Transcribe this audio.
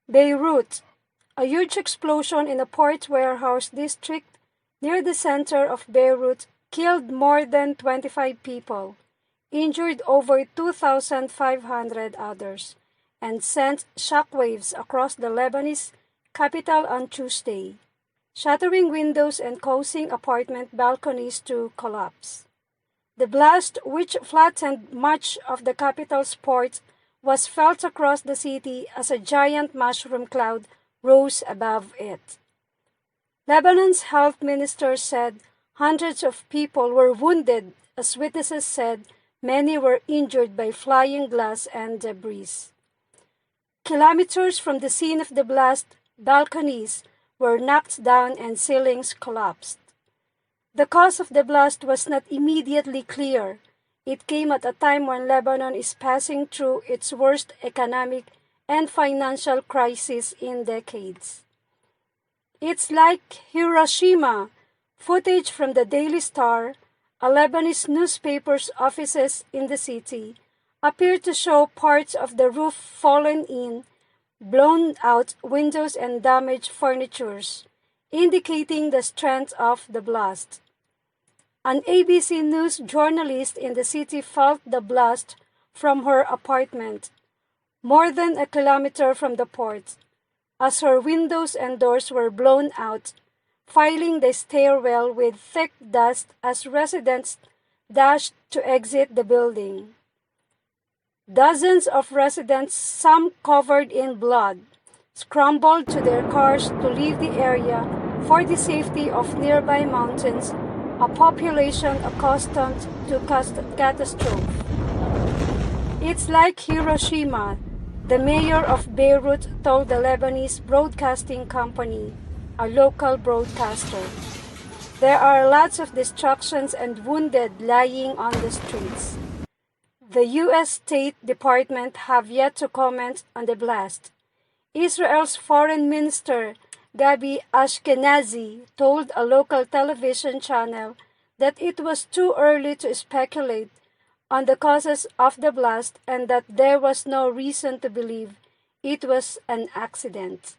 Beirut. A huge explosion in a port warehouse district near the center of Beirut killed more than 25 people, injured over 2,500 others, and sent shockwaves across the Lebanese capital on Tuesday, shattering windows and causing apartment balconies to collapse. The blast, which flattened much of the capital's port, was felt across the city as a giant mushroom cloud rose above it. Lebanon's health minister said hundreds of people were wounded, as witnesses said many were injured by flying glass and debris. Kilometers from the scene of the blast, balconies were knocked down and ceilings collapsed. The cause of the blast was not immediately clear. It came at a time when Lebanon is passing through its worst economic and financial crisis in decades. It's like Hiroshima. Footage from the Daily Star, a Lebanese newspaper's offices in the city, appeared to show parts of the roof fallen in, blown out windows and damaged furniture, indicating the strength of the blast. An ABC News journalist in the city felt the blast from her apartment, more than a kilometer from the port, as her windows and doors were blown out, filling the stairwell with thick dust as residents dashed to exit the building. Dozens of residents, some covered in blood, scrambled to their cars to leave the area for the safety of nearby mountains, a population accustomed to catastrophe. It's like Hiroshima, the mayor of Beirut told the Lebanese Broadcasting Company, a local broadcaster. There are lots of destructions and wounded lying on the streets. The U.S. State Department have yet to comment on the blast. Israel's Foreign Minister Gabi Ashkenazi told a local television channel that it was too early to speculate on the causes of the blast and that there was no reason to believe it was an accident.